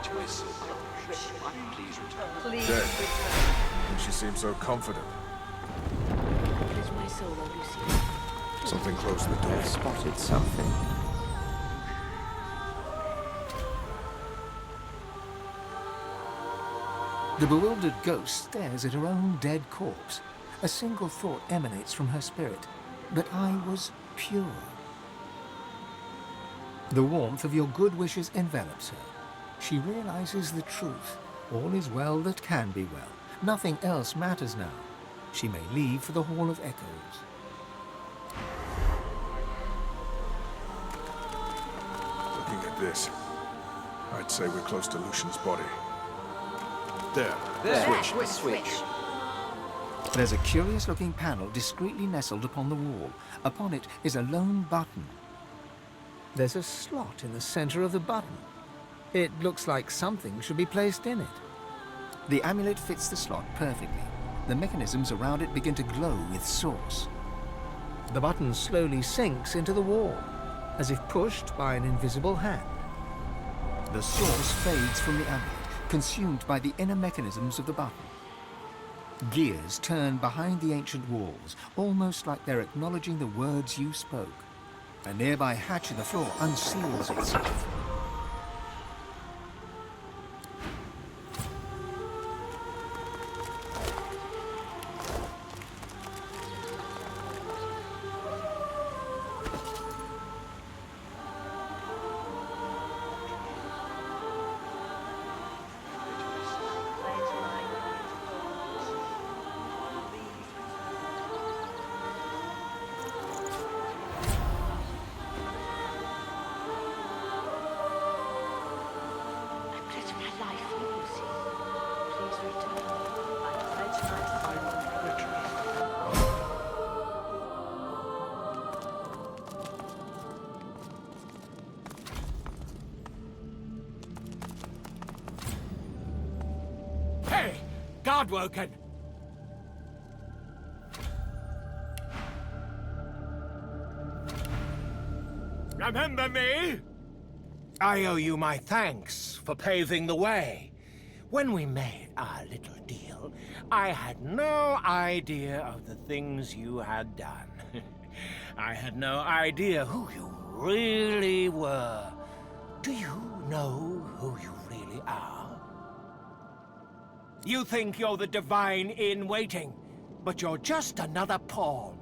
my subterfuge. Please return. Please Dead. return. And she seems so confident. It is my soul, O Lucian. Something closed the door. I've spotted something. The bewildered ghost stares at her own dead corpse. A single thought emanates from her spirit, that I was pure. The warmth of your good wishes envelops her. She realizes the truth. All is well that can be well. Nothing else matters now. She may leave for the Hall of Echoes. Looking at this, I'd say we're close to Lucian's body. There. Switch. There's a curious-looking panel discreetly nestled upon the wall. Upon it is a lone button. There's a slot in the center of the button. It looks like something should be placed in it. The amulet fits the slot perfectly. The mechanisms around it begin to glow with source. The button slowly sinks into the wall, as if pushed by an invisible hand. The source fades from the amulet, consumed by the inner mechanisms of the button. Gears turn behind the ancient walls, almost like they're acknowledging the words you spoke. A nearby hatch in the floor unseals itself. Hey! Godwoken! Remember me? I owe you my thanks for paving the way. When we made our little deal, I had no idea of the things you had done. I had no idea who you really were. Do you know who you really are? You think you're the divine in waiting, but you're just another pawn.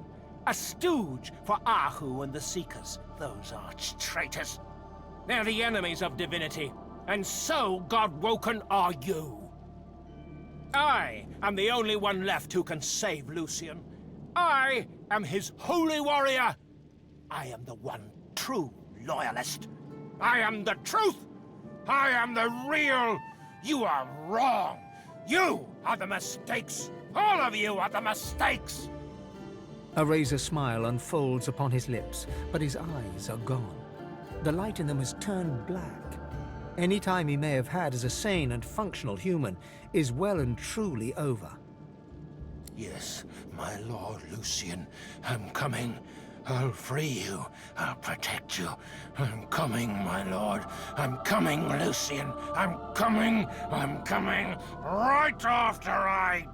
A stooge for Ahu and the Seekers, those arch-traitors. They're the enemies of divinity, and so, Godwoken, are you. I am the only one left who can save Lucian. I am his holy warrior. I am the one true loyalist. I am the truth. I am the real. You are wrong. You are the mistakes. All of you are the mistakes. A razor smile unfolds upon his lips, but his eyes are gone. The light in them has turned black. Any time he may have had as a sane and functional human is well and truly over. Yes, my Lord Lucian, I'm coming. I'll free you. I'll protect you. I'm coming, my lord. I'm coming, Lucian. I'm coming. I'm coming right after I...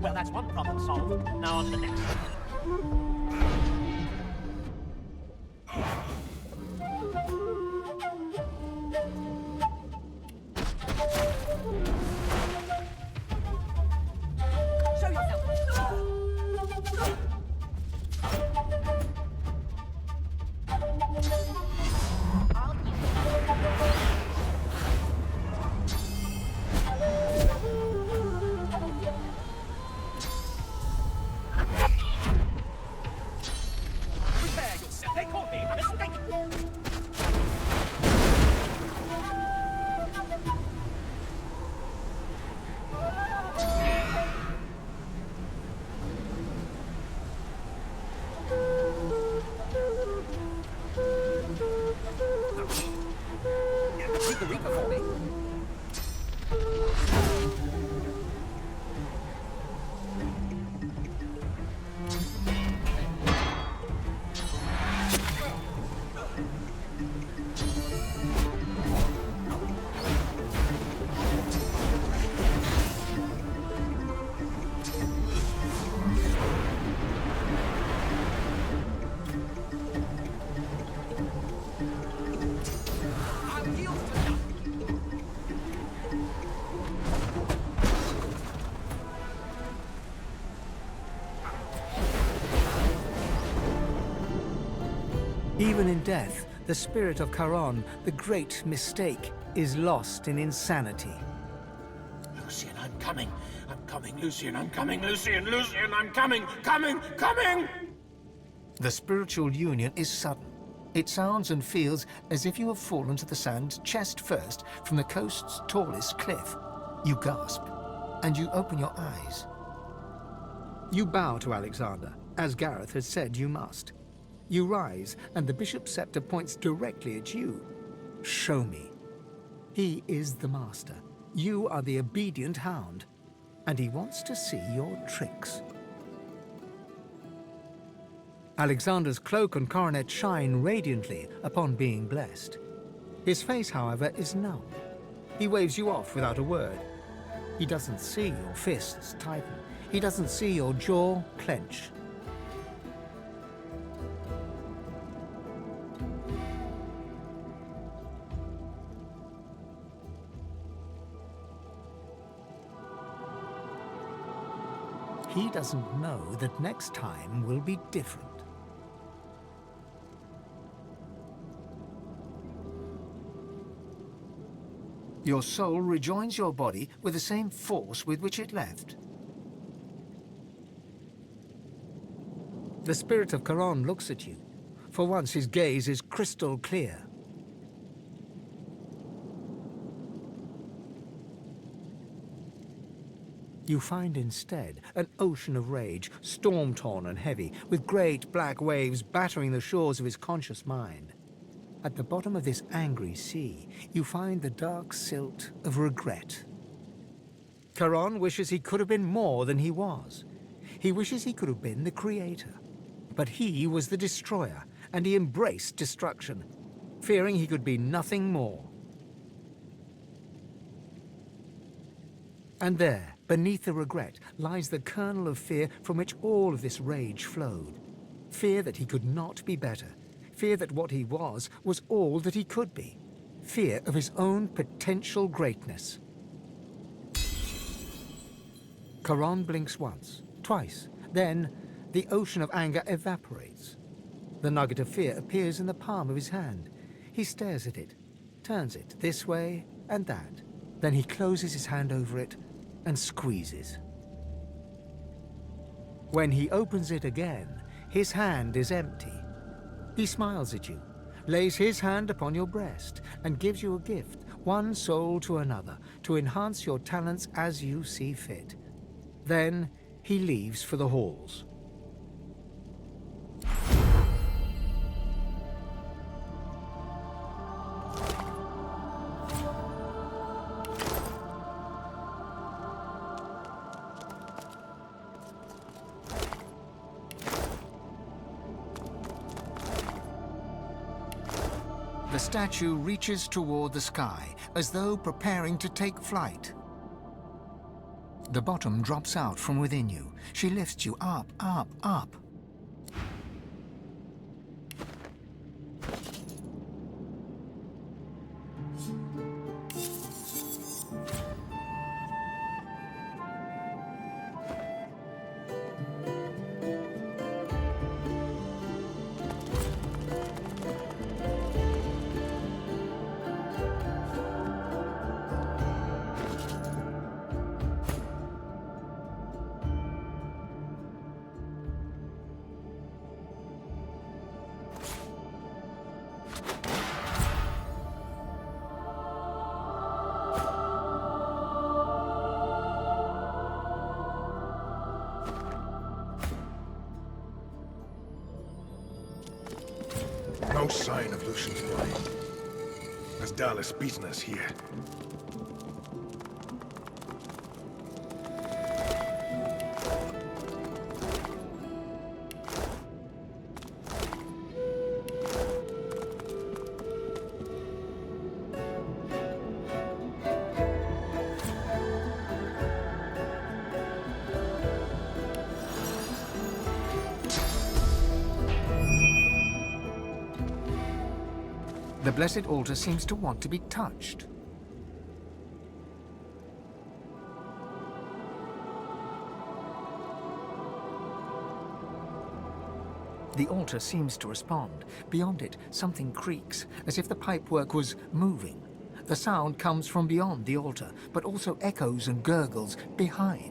Well, that's one problem solved. Now on to the next. Show yourself. I'll Even in death, the spirit of Charon, the great mistake, is lost in insanity. Lucian, I'm coming. I'm coming, Lucian. I'm coming, Lucian. Lucian, I'm coming. Coming! The spiritual union is sudden. It sounds and feels as if you have fallen to the sand chest first from the coast's tallest cliff. You gasp, and you open your eyes. You bow to Alexander, as Gareth had said you must. You rise, and the bishop's scepter points directly at you. Show me. He is the master. You are the obedient hound, and he wants to see your tricks. Alexander's cloak and coronet shine radiantly upon being blessed. His face, however, is numb. He waves you off without a word. He doesn't see your fists tighten. He doesn't see your jaw clench. He doesn't know that next time will be different. Your soul rejoins your body with the same force with which it left. The spirit of Charon looks at you. For once, his gaze is crystal clear. You find instead an ocean of rage, storm-torn and heavy, with great black waves battering the shores of his conscious mind. At the bottom of this angry sea, you find the dark silt of regret. Charon wishes he could have been more than he was. He wishes he could have been the creator. But he was the destroyer, and he embraced destruction, fearing he could be nothing more. And there, beneath the regret, lies the kernel of fear from which all of this rage flowed. Fear that he could not be better. Fear that what he was all that he could be. Fear of his own potential greatness. Charon blinks once, twice, then the ocean of anger evaporates. The nugget of fear appears in the palm of his hand. He stares at it, turns it this way and that. Then he closes his hand over it and squeezes. When he opens it again, his hand is empty. He smiles at you, lays his hand upon your breast, and gives you a gift, one soul to another, to enhance your talents as you see fit. Then he leaves for the halls. The statue reaches toward the sky, as though preparing to take flight. The bottom drops out from within you. She lifts you up, up, up. No sign of Lucian's body. Has Dallas beaten us here? The blessed altar seems to want to be touched. The altar seems to respond. Beyond it, something creaks, as if the pipework was moving. The sound comes from beyond the altar, but also echoes and gurgles behind.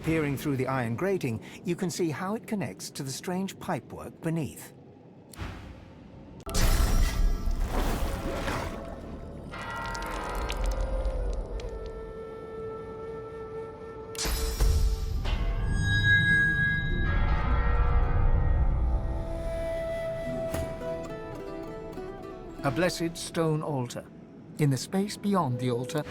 Peering through the iron grating, you can see how it connects to the strange pipework beneath. A blessed stone altar. In the space beyond the altar,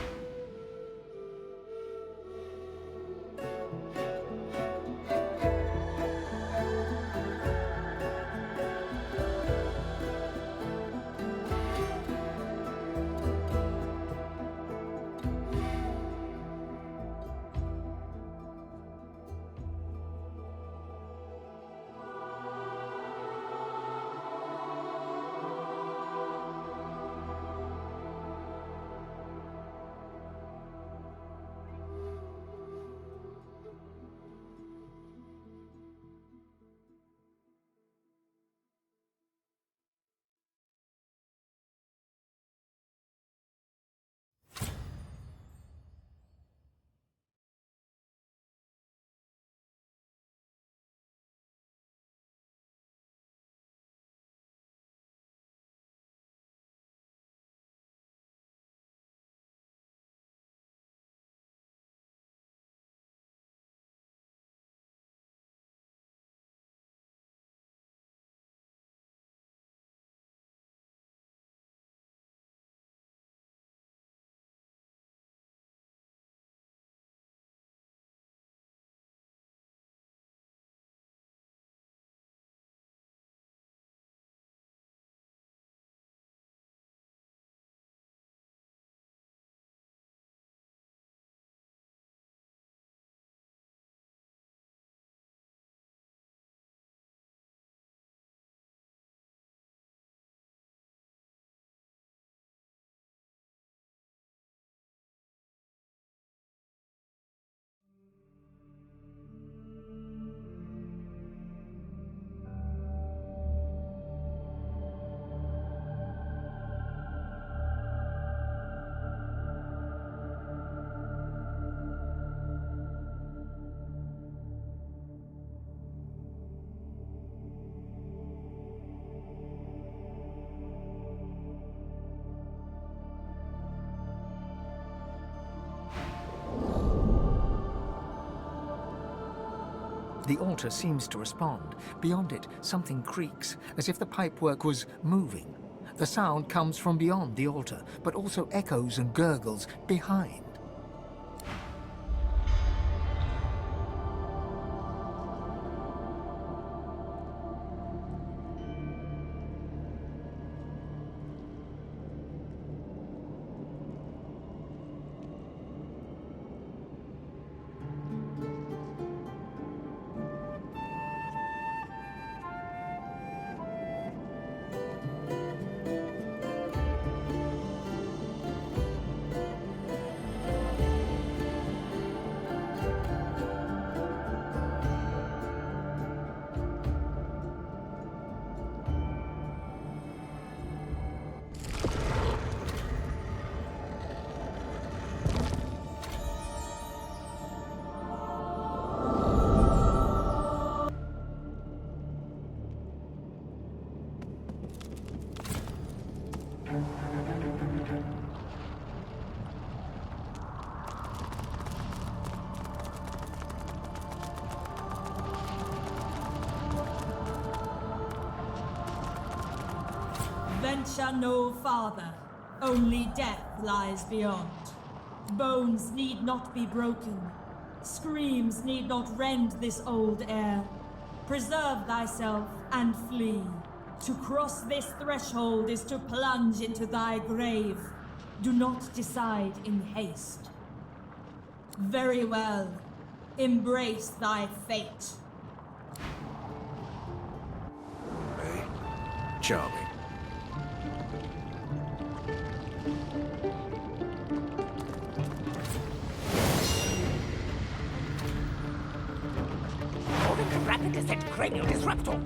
the altar seems to respond. Beyond it, something creaks, as if the pipework was moving. The sound comes from beyond the altar, but also echoes and gurgles behind. Venture no farther. Only death lies beyond. Bones need not be broken. Screams need not rend this old air. Preserve thyself and flee. To cross this threshold is to plunge into thy grave. Do not decide in haste. Very well. Embrace thy fate. May. Charming. cranial disruptor.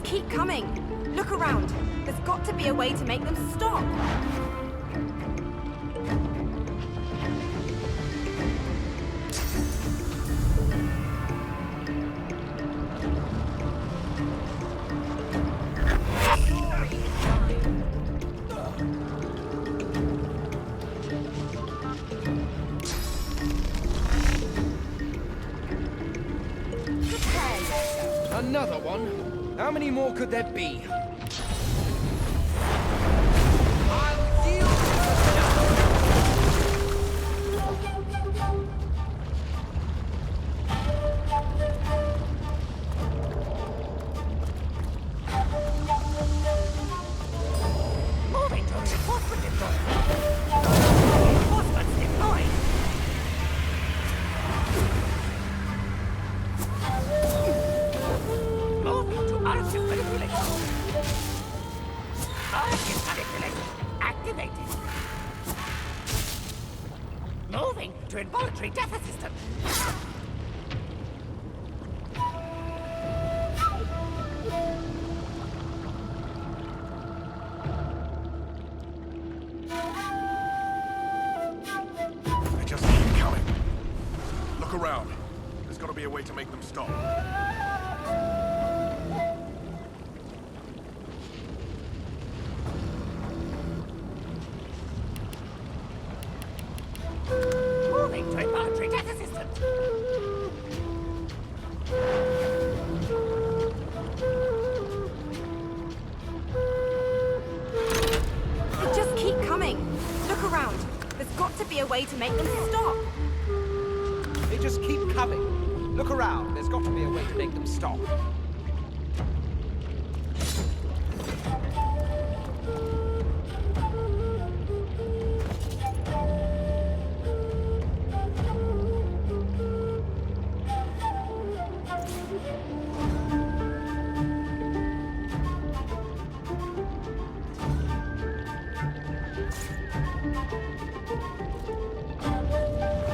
Keep coming. Look around. There's got to be a way to make them stop. Another one? How many more could there be? Moving to reinforcement deployed. Reinforcements deployed. Moving to archive manipulation. Archive manipulation activated. Moving to involuntary death assistant. They just keep coming. Look around. There's got to be a way to make them stop. Moving to involuntary death assistant. They just keep coming. Look around. There's got to be a way to make them stop. They just keep coming. Look around. There's got to be a way to make them stop.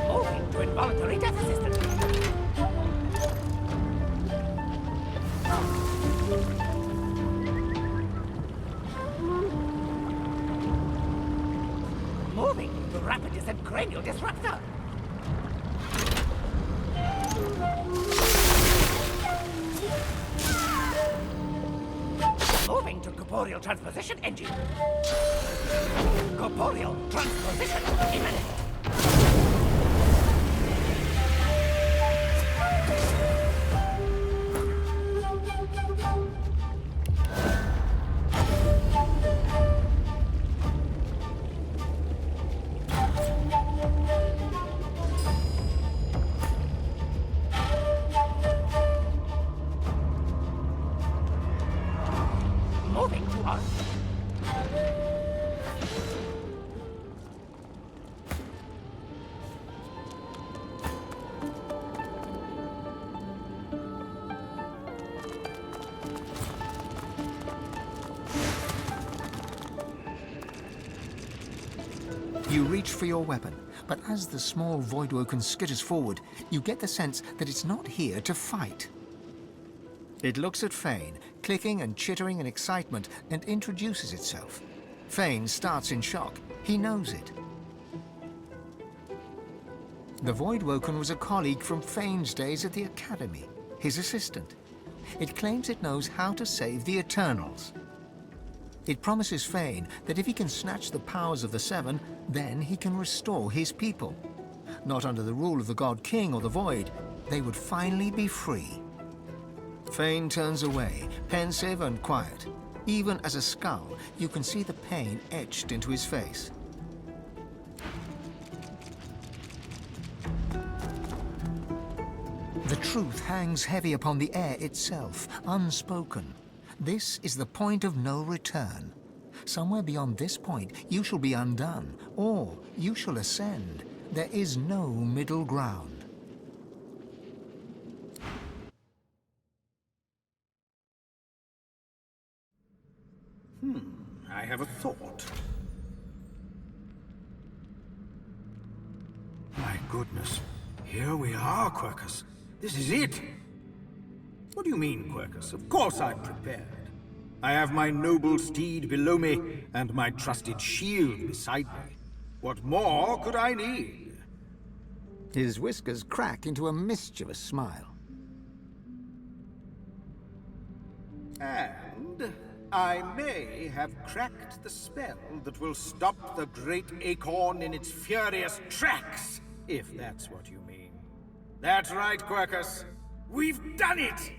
Moving to involuntary death assistant. Moving to rapid descent cranial disruptor. Moving to corporeal transposition engine. Corporeal transposition imminent. Moving to on. You reach for your weapon, but as the small Voidwoken skitters forward, you get the sense that it's not here to fight. It looks at Fane, clicking and chittering in excitement, and introduces itself. Fane starts in shock. He knows it. The Voidwoken was a colleague from Fane's days at the Academy, his assistant. It claims it knows how to save the Eternals. It promises Fane that if he can snatch the powers of the Seven, then he can restore his people. Not under the rule of the God King or the Void, they would finally be free. Fane turns away, pensive and quiet. Even as a skull, you can see the pain etched into his face. The truth hangs heavy upon the air itself, unspoken. This is the point of no return. Somewhere beyond this point, you shall be undone, or you shall ascend. There is no middle ground. I have a thought. My goodness. Here we are, Quercus. This is it. What do you mean, Quercus? Of course I'm prepared. I have my noble steed below me, and my trusted shield beside me. What more could I need? His whiskers crack into a mischievous smile. And I may have cracked the spell that will stop the great acorn in its furious tracks, if that's what you mean. That's right, Quercus. We've done it!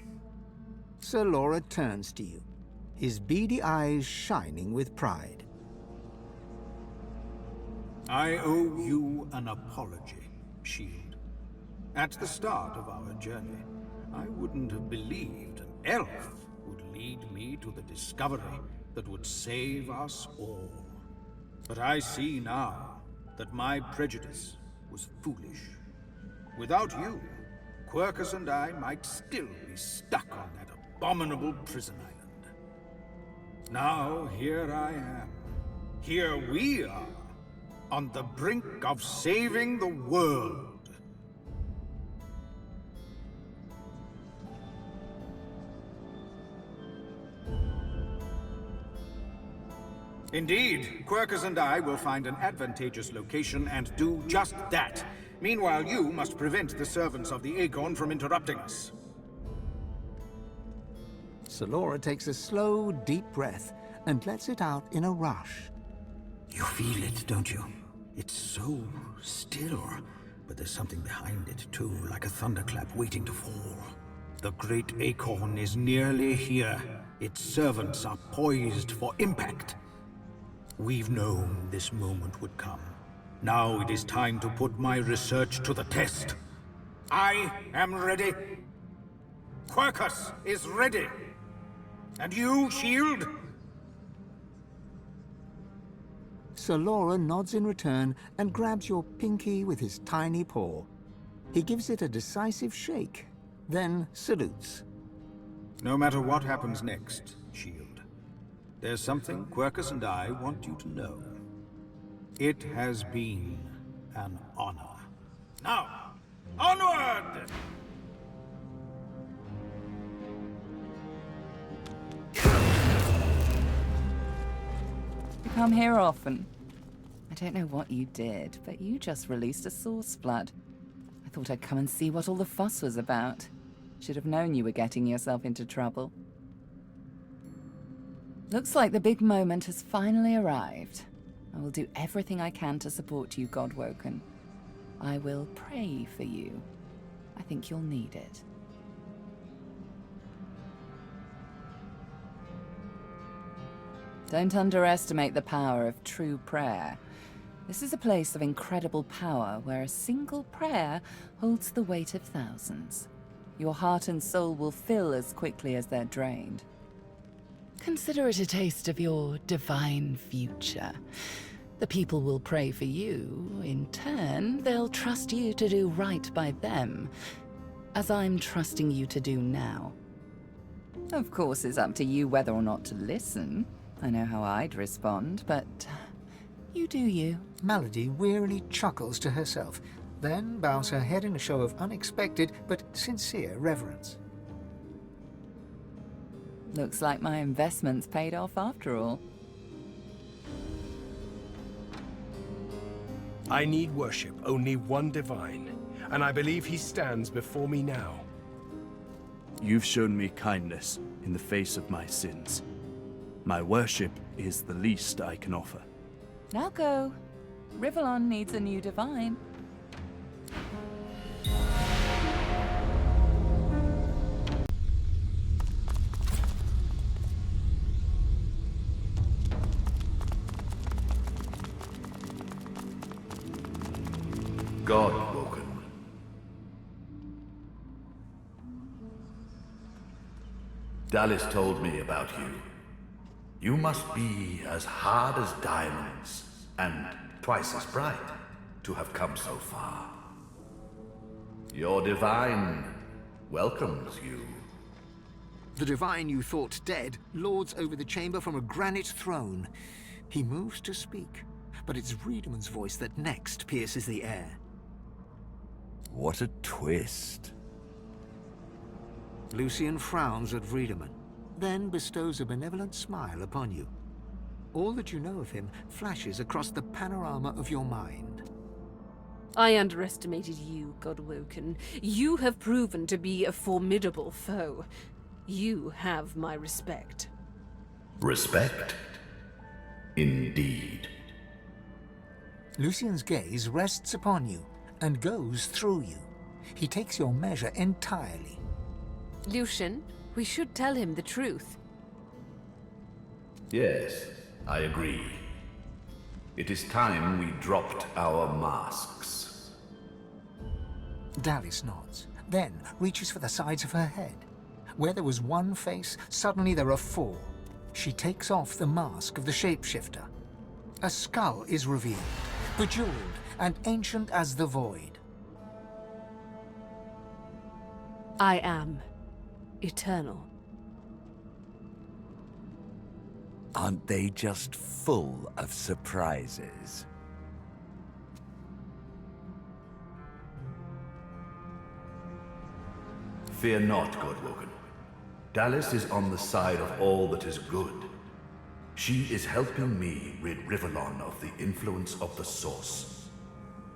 Sir Laura turns to you, his beady eyes shining with pride. I owe you an apology, Shield. At the start of our journey, I wouldn't have believed an elf would lead me to the discovery that would save us all. But I see now that my prejudice was foolish. Without you, Quercus and I might still be stuck on that abominable prison island. Now here I am. Here we are, on the brink of saving the world. Indeed, Quercus and I will find an advantageous location and do just that. Meanwhile, you must prevent the servants of the Acorn from interrupting us. Sir Laura takes a slow, deep breath and lets it out in a rush. You feel it, don't you? It's so still, but there's something behind it too, like a thunderclap waiting to fall. The great Acorn is nearly here. Its servants are poised for impact. We've known this moment would come. Now it is time to put my research to the test. I am ready. Quercus is ready. And you, Shield? Sir Laura nods in return and grabs your pinky with his tiny paw. He gives it a decisive shake, then salutes. No matter what happens next, Shield, there's something Quercus and I want you to know. It has been an honor. Now, onward! You come here often. I don't know what you did, but you just released a source flood. I thought I'd come and see what all the fuss was about. Should have known you were getting yourself into trouble. Looks like the big moment has finally arrived. I will do everything I can to support you, Godwoken. I will pray for you. I think you'll need it. Don't underestimate the power of true prayer. This is a place of incredible power where a single prayer holds the weight of thousands. Your heart and soul will fill as quickly as they're drained. Consider it a taste of your divine future. The people will pray for you. In turn, they'll trust you to do right by them, as I'm trusting you to do now. Of course, it's up to you whether or not to listen. I know how I'd respond, but you do you. Malady wearily chuckles to herself, then bows her head in a show of unexpected but sincere reverence. Looks like my investment's paid off after all. I need worship only one divine, and I believe he stands before me now. You've shown me kindness in the face of my sins. My worship is the least I can offer. Now go. Rivellon needs a new divine. God woken. Dallas told me about you. You must be as hard as diamonds, and twice as bright, to have come so far. Your divine welcomes you. The divine you thought dead lords over the chamber from a granite throne. He moves to speak, but it's Wiedemann's voice that next pierces the air. What a twist. Lucian frowns at Wiedemann, then bestows a benevolent smile upon you. All that you know of him flashes across the panorama of your mind. I underestimated you, Godwoken. You have proven to be a formidable foe. You have my respect. Respect? Indeed. Lucian's gaze rests upon you and goes through you. He takes your measure entirely. Lucian, we should tell him the truth. Yes, I agree. It is time we dropped our masks. Dallas nods, then reaches for the sides of her head. Where there was one face, suddenly there are four. She takes off the mask of the shapeshifter. A skull is revealed, bejeweled and ancient as the void. I am eternal. Aren't they just full of surprises? Fear not, Godwoken. Dallas is on the side of all that is good. She is helping me rid Rivellon of the influence of the Source.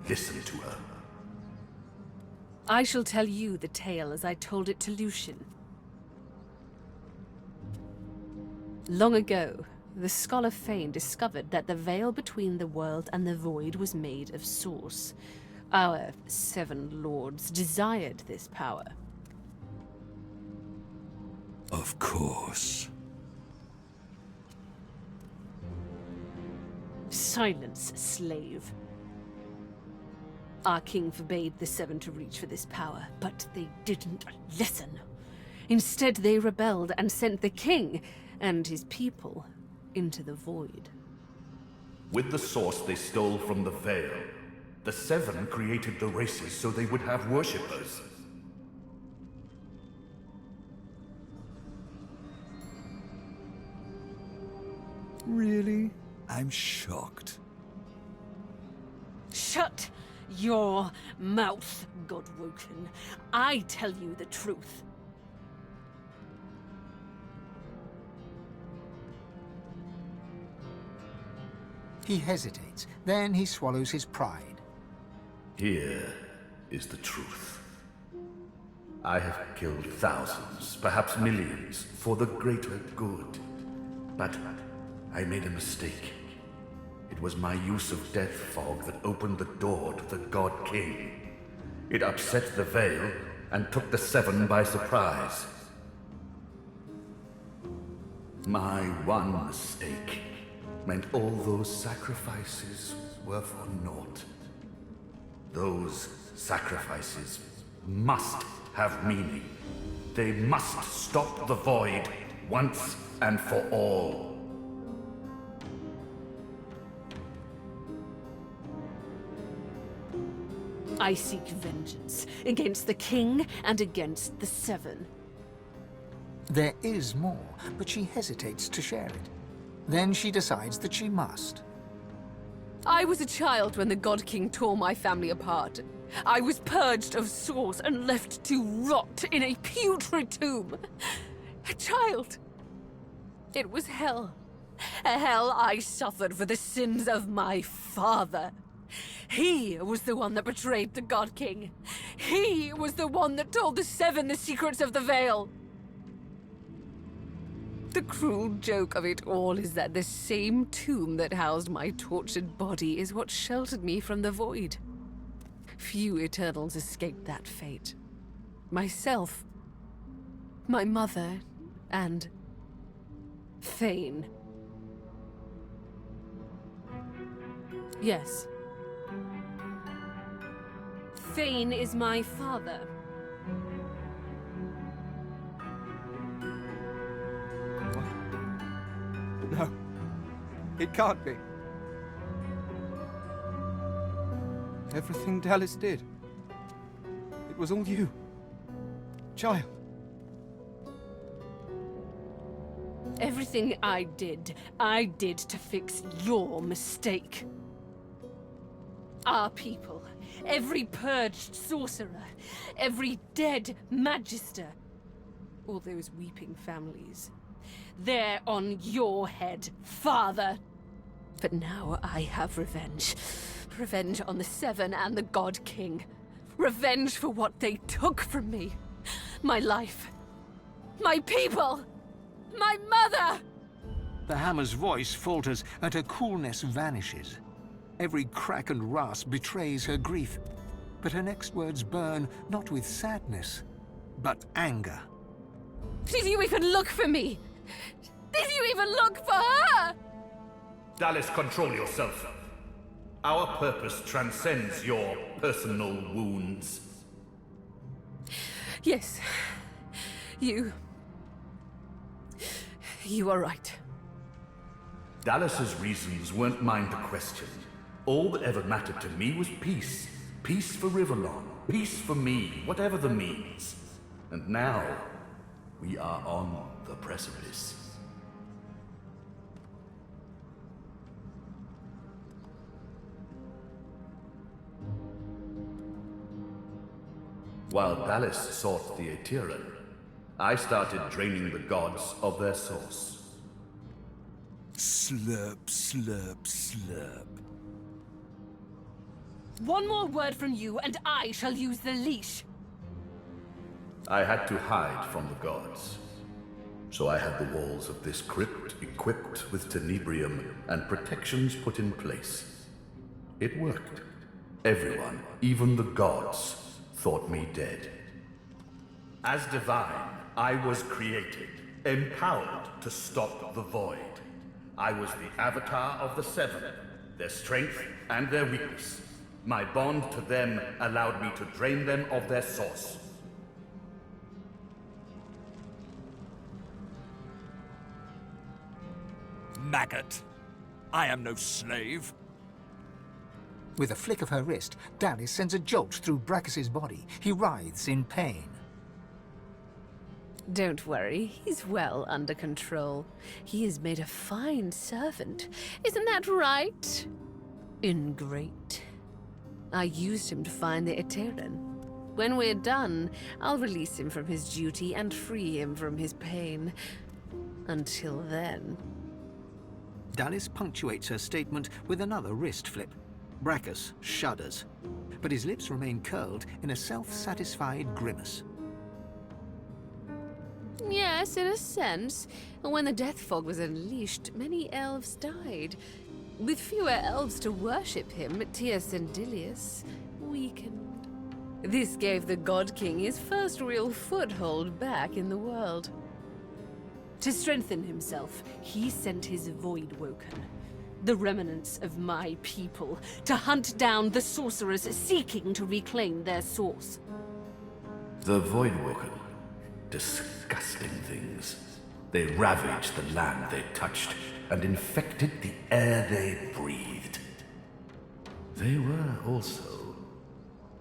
Listen to her. I shall tell you the tale as I told it to Lucian. Long ago, the scholar Fane discovered that the veil between the world and the void was made of Source. Our 7 lords desired this power. Of course. Silence, slave. Our king forbade the 7 to reach for this power, but they didn't listen. Instead, they rebelled and sent the king and his people into the void. With the Source they stole from the Veil. The 7 created the races so they would have worshippers. Really? I'm shocked. Shut your mouth, Godwoken. I tell you the truth. He hesitates, then he swallows his pride. Here is the truth. I have killed thousands, perhaps millions, for the greater good. But I made a mistake. It was my use of death fog that opened the door to the God King. It upset the Veil and took the 7 by surprise. My one mistake meant all those sacrifices were for naught. Those sacrifices must have meaning. They must stop the void once and for all. I seek vengeance against the king and against the 7. There is more, but she hesitates to share it. Then she decides that she must. I was a child when the God King tore my family apart. I was purged of Source and left to rot in a putrid tomb. A child. It was hell. A hell I suffered for the sins of my father. He was the one that betrayed the God King. He was the one that told the 7 the secrets of the Veil. The cruel joke of it all is that the same tomb that housed my tortured body is what sheltered me from the void. Few Eternals escaped that fate. Myself, my mother, and Fane. Thane is my father. No. It can't be. Everything Dallas did. It was all you. Child. Everything I did to fix your mistake. Our people, every purged sorcerer, every dead magister, all those weeping families. They're on your head, father. But now I have revenge. Revenge on the Seven and the God King. Revenge for what they took from me. My life. My people. My mother! The hammer's voice falters and her coolness vanishes. Every crack and rasp betrays her grief. But her next words burn not with sadness, but anger. Did you even look for me? Did you even look for her? Dallas, control yourself. Our purpose transcends your personal wounds. Yes. You are right. Dallas's reasons weren't mine to question. All that ever mattered to me was peace. Peace for Rivellon. Peace for me, whatever the means. And now, we are on the precipice. While Dallas sought the Aetherin, I started draining the gods of their source. Slurp, slurp, slurp. One more word from you, and I shall use the leash. I had to hide from the gods. So I had the walls of this crypt equipped with tenebrium and protections put in place. It worked. Everyone, even the gods, thought me dead. As divine, I was created, empowered to stop the void. I was the avatar of the Seven, their strength and their weakness. My bond to them allowed me to drain them of their source. Maggot. I am no slave. With a flick of her wrist, Dallas sends a jolt through Brachus's body. He writhes in pain. Don't worry, he's well under control. He has made a fine servant. Isn't that right? Ingrate. I used him to find the Aetherin. When we're done, I'll release him from his duty and free him from his pain. Until then... Dallas punctuates her statement with another wrist flip. Brachus shudders, but his lips remain curled in a self-satisfied grimace. Yes, in a sense. When the death fog was unleashed, many elves died. With fewer elves to worship him, Teosendilius weakened. This gave the God King his first real foothold back in the world. To strengthen himself, he sent his Voidwoken, the remnants of my people, to hunt down the sorcerers seeking to reclaim their source. The Voidwoken. Disgusting things. They ravaged the land they touched and infected the air they breathed. They were also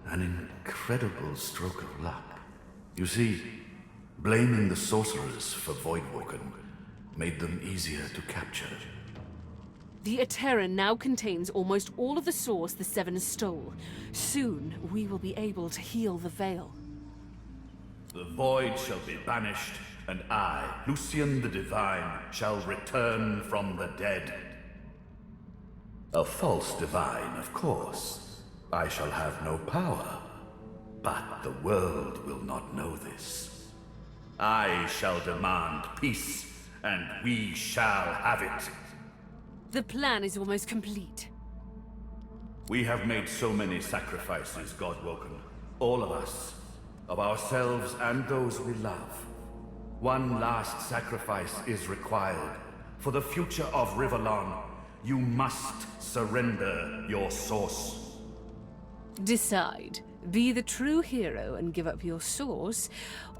an incredible stroke of luck. You see, blaming the sorcerers for Voidwoken made them easier to capture. The Aetherin now contains almost all of the source the Seven stole. Soon, we will be able to heal the Veil. The void shall be banished, and I, Lucian the Divine, shall return from the dead. A false divine, of course. I shall have no power. But the world will not know this. I shall demand peace, and we shall have it. The plan is almost complete. We have made so many sacrifices, Godwoken. All of us. Of ourselves and those we love. One last sacrifice is required. For the future of Rivellon, you must surrender your source. Decide. Be the true hero and give up your source,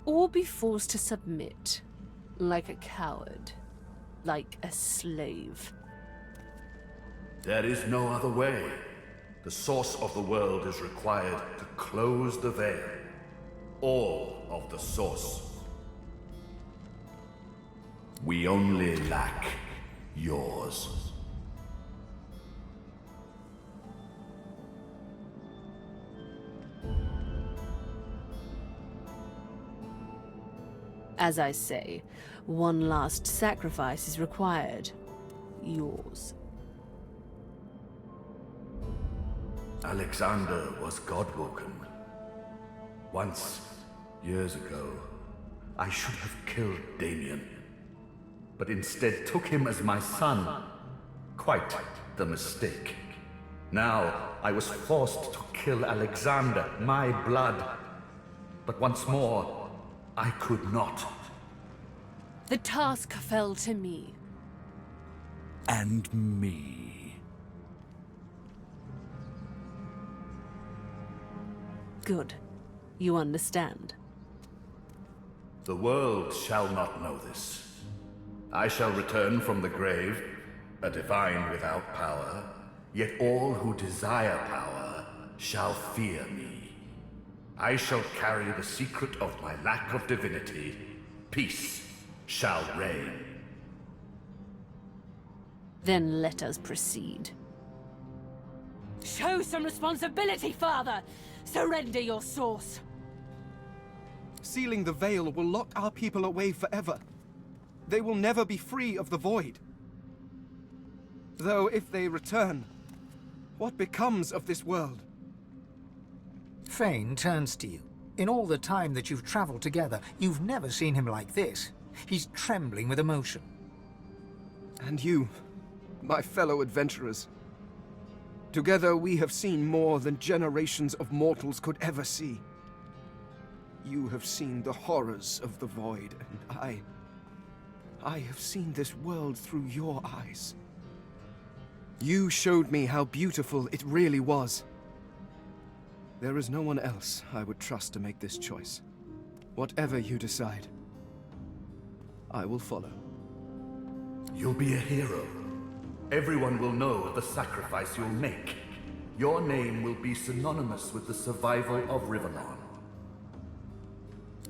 or be forced to submit. Like a coward. Like a slave. There is no other way. The source of the world is required to close the veil. All of the source. We only lack yours. As I say, one last sacrifice is required. Yours. Alexander was godwoken. Once, years ago, I should have killed Damien, but instead took him as my son. Quite the mistake. Now, I was forced to kill Alexander, my blood. But once more, I could not. The task fell to me. And me. Good. You understand. The world shall not know this. I shall return from the grave, a divine without power, yet all who desire power shall fear me. I shall carry the secret of my lack of divinity. Peace shall reign. Then let us proceed. Show some responsibility, Father! Surrender your source! Sealing the veil will lock our people away forever. They will never be free of the void. Though if they return, what becomes of this world? Fane turns to you. In all the time that you've traveled together, you've never seen him like this. He's trembling with emotion. And you, my fellow adventurers. Together we have seen more than generations of mortals could ever see. You have seen the horrors of the void, and I have seen this world through your eyes. You showed me how beautiful it really was. There is no one else I would trust to make this choice. Whatever you decide, I will follow. You'll be a hero. Everyone will know the sacrifice you'll make. Your name will be synonymous with the survival of Rivellon.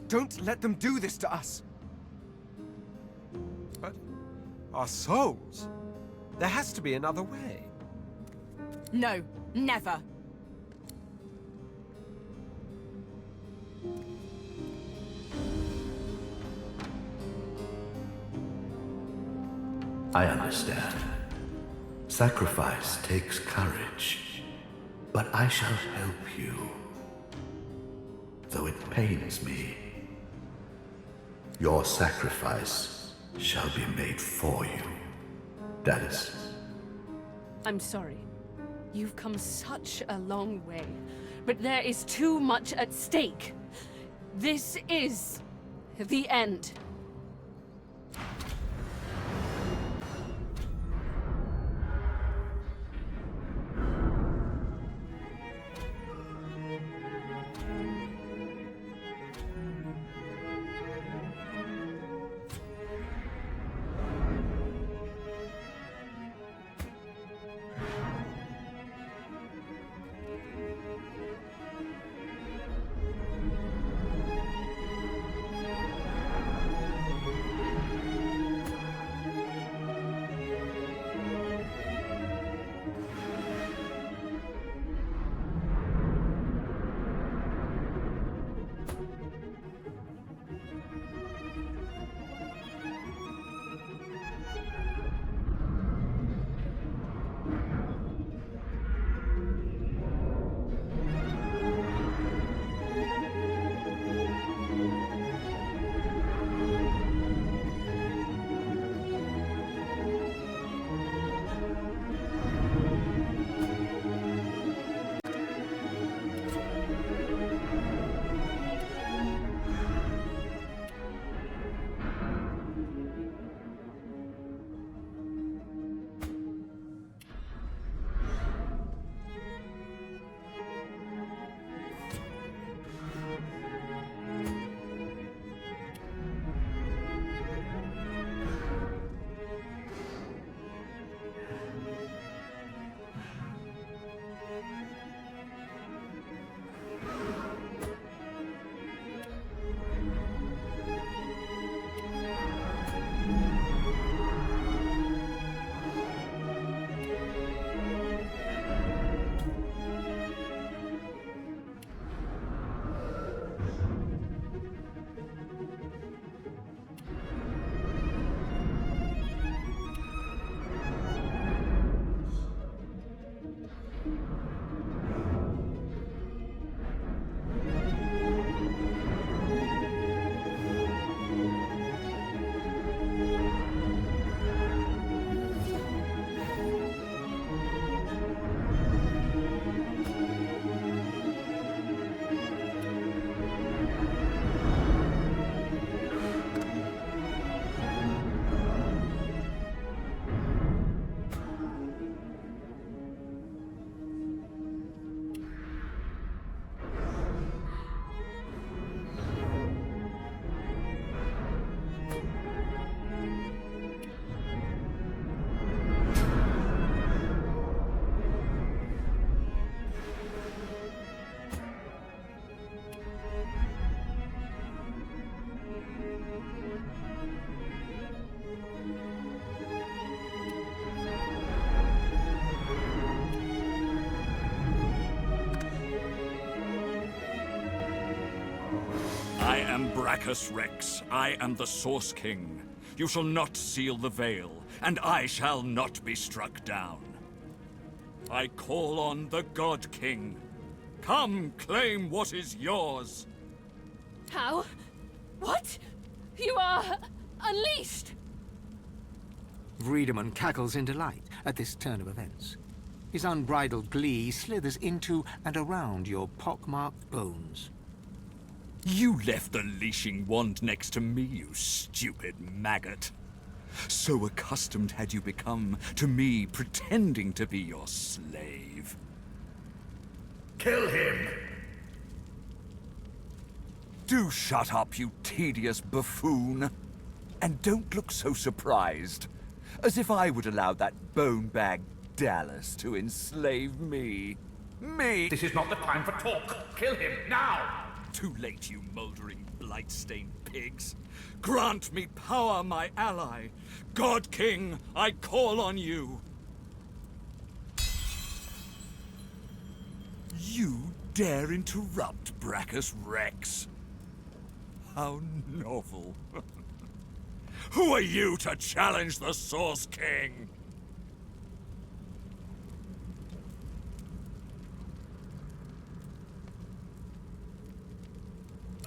Don't let them do this to us! But our souls? There has to be another way. No, never. I understand. Sacrifice takes courage, but I shall help you. Though it pains me, your sacrifice shall be made for you. That is. I'm sorry. You've come such a long way, but there is too much at stake. This is the end. am Brachus Rex. I am the Source King. You shall not seal the veil, and I shall not be struck down. I call on the God King. Come, claim what is yours. How? What? You are unleashed! Vredeman cackles in delight at this turn of events. His unbridled glee slithers into and around your pockmarked bones. You left the leashing wand next to me, you stupid maggot. So accustomed had you become to me pretending to be your slave. Kill him! Do shut up, you tedious buffoon. And don't look so surprised. As if I would allow that bone-bag Dallas to enslave me. Me! This is not the time for talk. Kill him, now! Too late, you moldering, blight-stained pigs. Grant me power, my ally. God King, I call on you. You dare interrupt Brachus Rex? How novel. Who are you to challenge the Source King?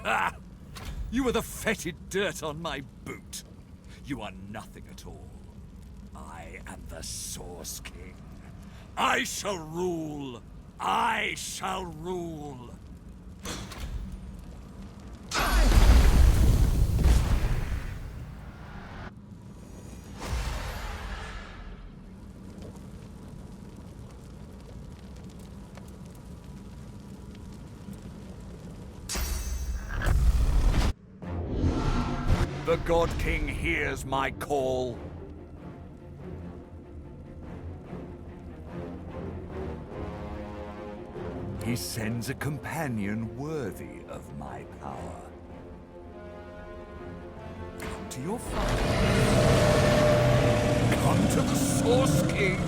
Ah! You are the fetid dirt on my boot. You are nothing at all. I am the Source King. I shall rule. I shall rule. The God King hears my call. He sends a companion worthy of my power. Come to your father. Come to the Source King.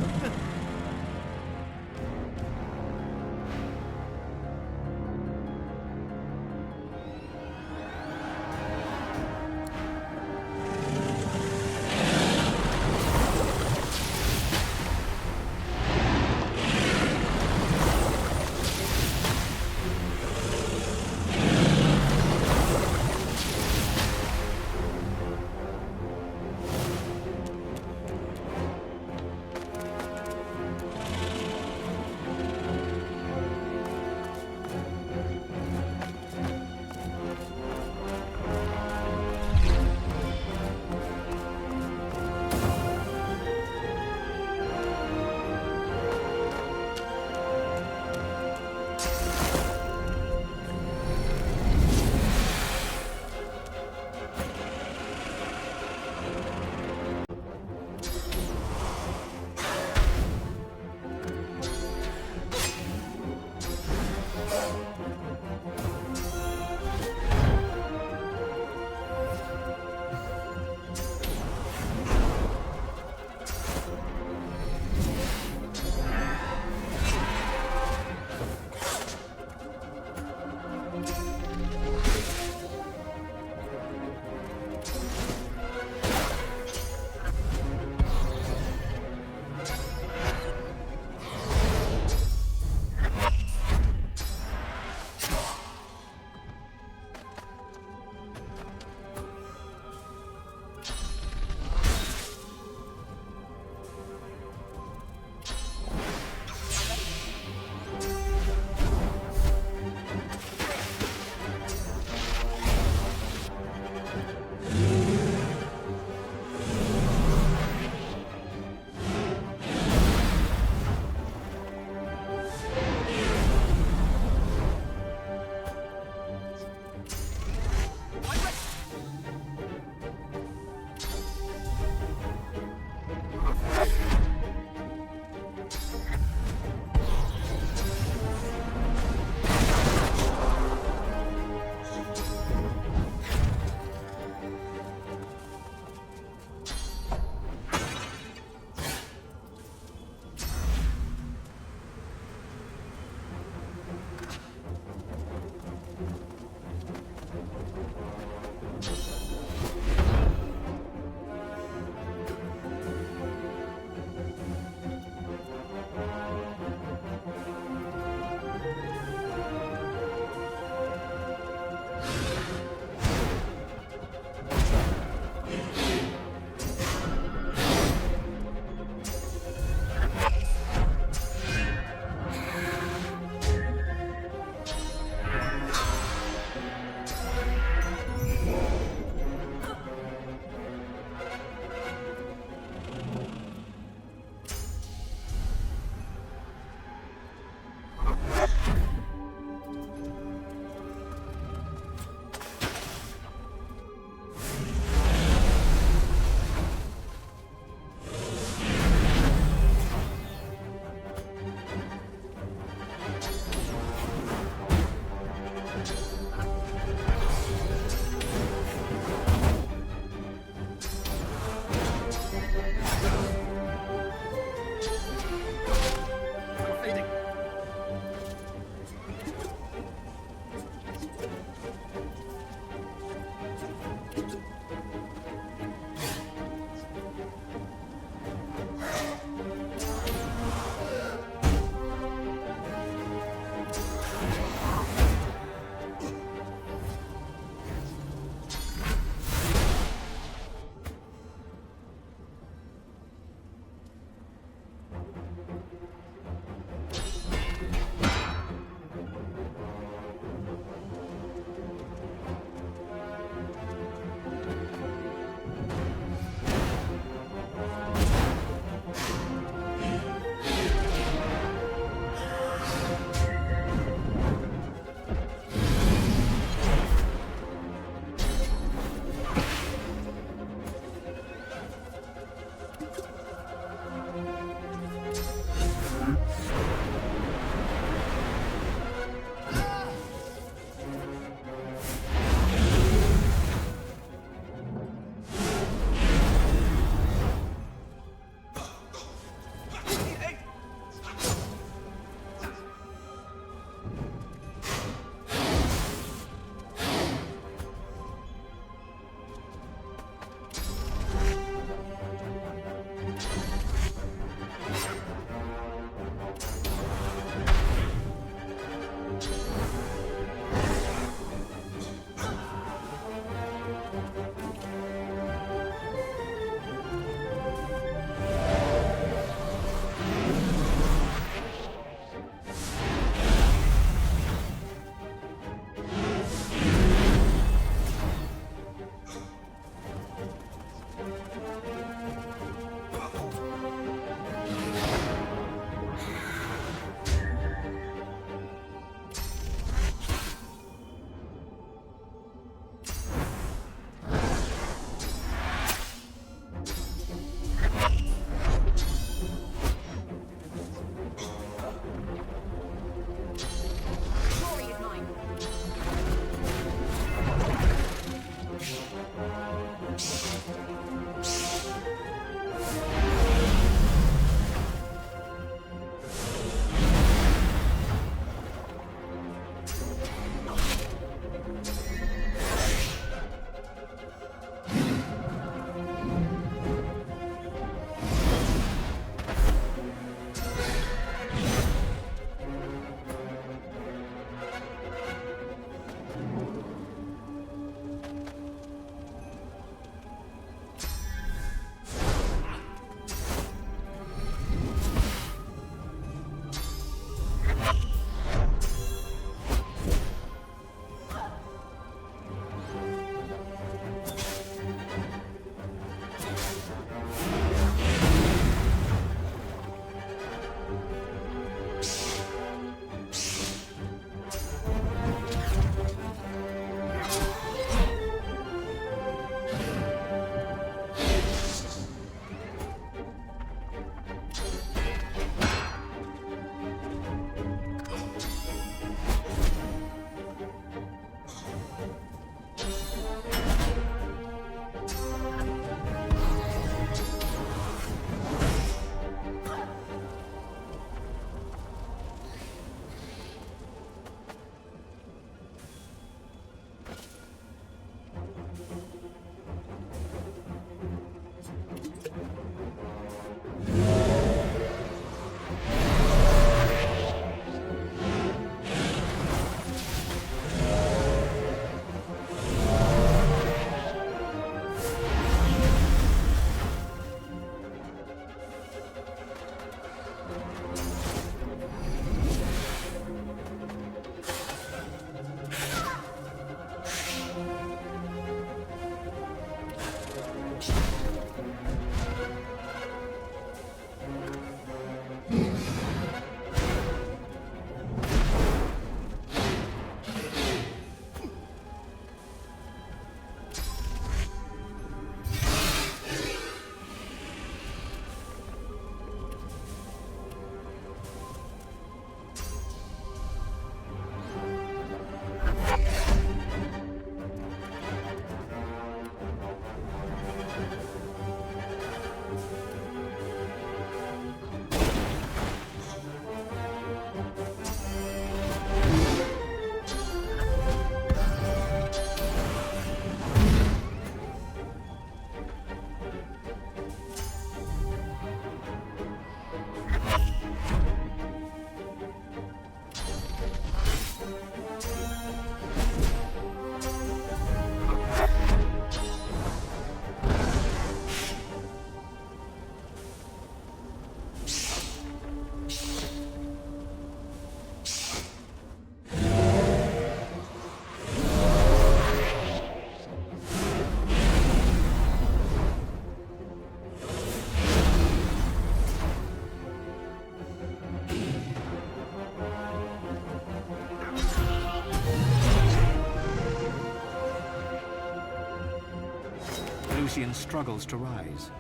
Lucian struggles to rise,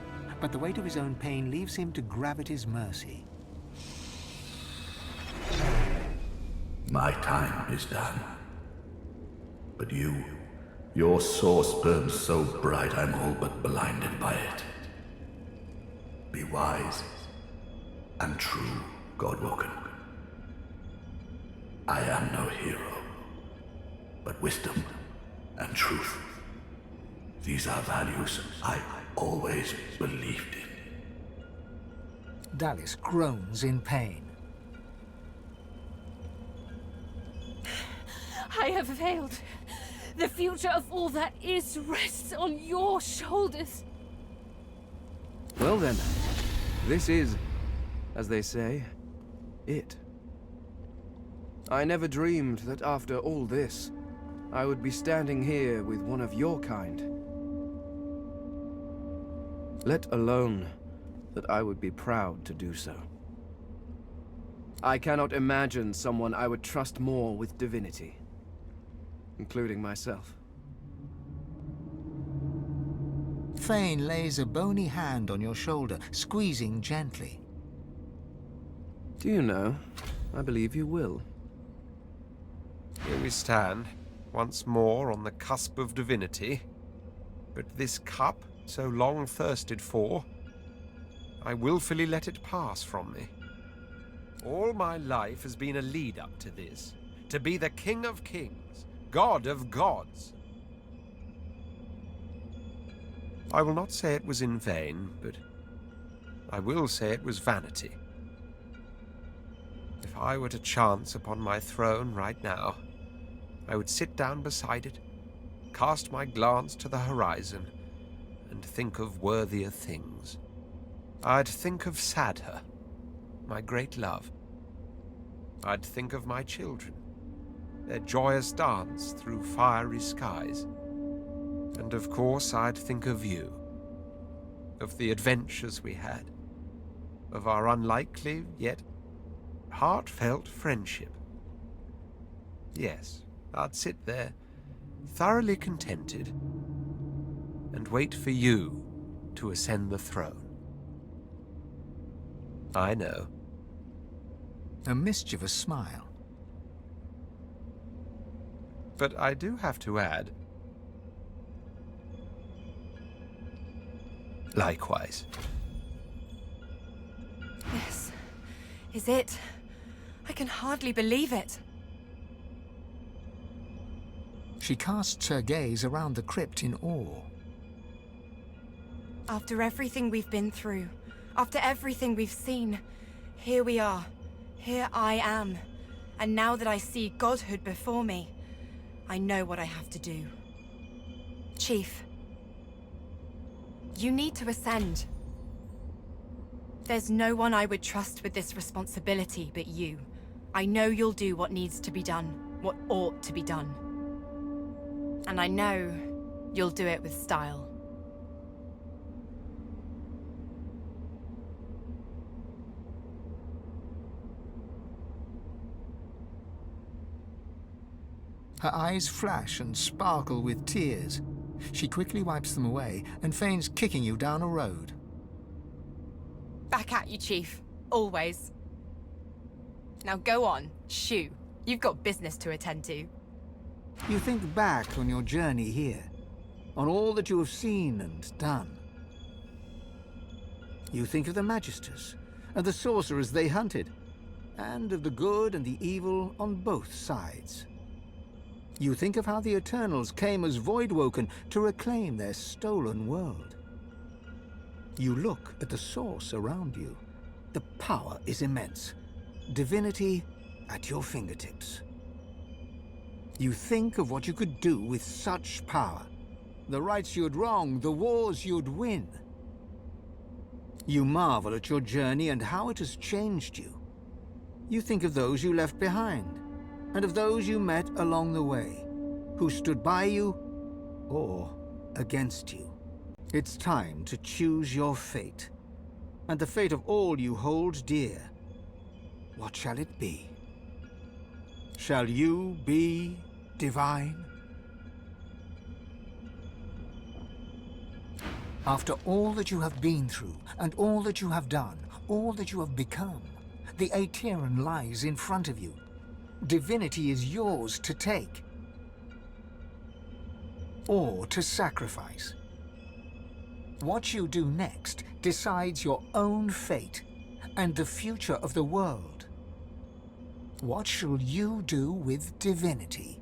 but the weight of his own pain leaves him to gravity's mercy. My time is done. But your source burns so bright I'm all but blinded by it. Be wise and true, Godwoken. I am no hero, but wisdom and truth. These are values I always believed in. Dallis groans in pain. I have failed. The future of all that is rests on your shoulders. Well then, this is, as they say, it. I never dreamed that after all this, I would be standing here with one of your kind. Let alone that I would be proud to do so. I cannot imagine someone I would trust more with divinity, including myself. Thane lays a bony hand on your shoulder, squeezing gently. Do you know, I believe you will. Here we stand, once more on the cusp of divinity. But this cup, so long thirsted for, I willfully let it pass from me. All my life has been a lead-up to this, to be the King of Kings, god of gods. I will not say it was in vain, but I will say it was vanity. If I were to chance upon my throne right now, I would sit down beside it, cast my glance to the horizon, and think of worthier things. I'd think of Sadha, my great love. I'd think of my children, their joyous dance through fiery skies. And of course, I'd think of you, of the adventures we had, of our unlikely yet heartfelt friendship. Yes, I'd sit there, thoroughly contented, and wait for you to ascend the throne. I know. A mischievous smile. But I do have to add, likewise. This is it. I can hardly believe it. She casts her gaze around the crypt in awe. After everything we've been through, after everything we've seen, here we are. Here I am. And now that I see godhood before me, I know what I have to do. Chief, you need to ascend. There's no one I would trust with this responsibility but you. I know you'll do what needs to be done, what ought to be done. And I know you'll do it with style. Her eyes flash and sparkle with tears. She quickly wipes them away and feigns kicking you down a road. Back at you, Chief. Always. Now go on, shoo. You've got business to attend to. You think back on your journey here, on all that you have seen and done. You think of the Magisters, and the sorcerers they hunted, and of the good and the evil on both sides. You think of how the Eternals came as Voidwoken to reclaim their stolen world. You look at the source around you. The power is immense. Divinity at your fingertips. You think of what you could do with such power. The rights you'd wrong, the wars you'd win. You marvel at your journey and how it has changed you. You think of those you left behind, and of those you met along the way, who stood by you or against you. It's time to choose your fate, and the fate of all you hold dear. What shall it be? Shall you be divine? After all that you have been through, and all that you have done, all that you have become, the Aetheran lies in front of you. Divinity is yours to take, or to sacrifice. What you do next decides your own fate and the future of the world. What shall you do with divinity?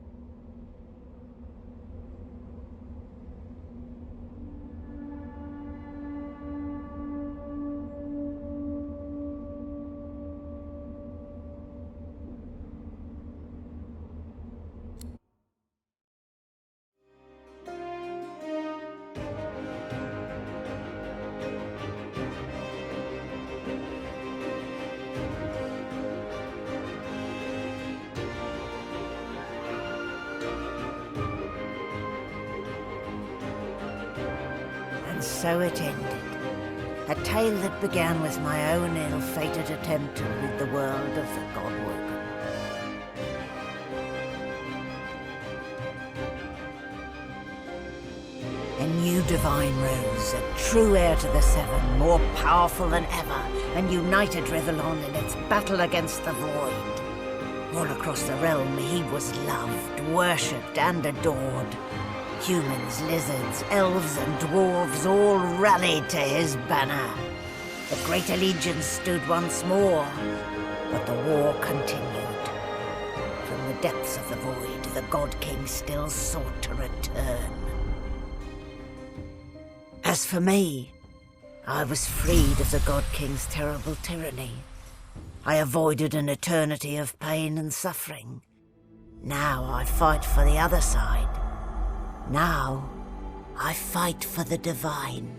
So it ended. A tale that began with my own ill-fated attempt to rid the world of the Godwoken. A new divine rose, a true heir to the Seven, more powerful than ever, and united Rivellon in its battle against the Void. All across the realm he was loved, worshipped, and adored. Humans, lizards, elves, and dwarves all rallied to his banner. The Great Allegiance stood once more, but the war continued. From the depths of the void, the God King still sought to return. As for me, I was freed of the God King's terrible tyranny. I avoided an eternity of pain and suffering. Now I fight for the other side. Now I fight for the divine.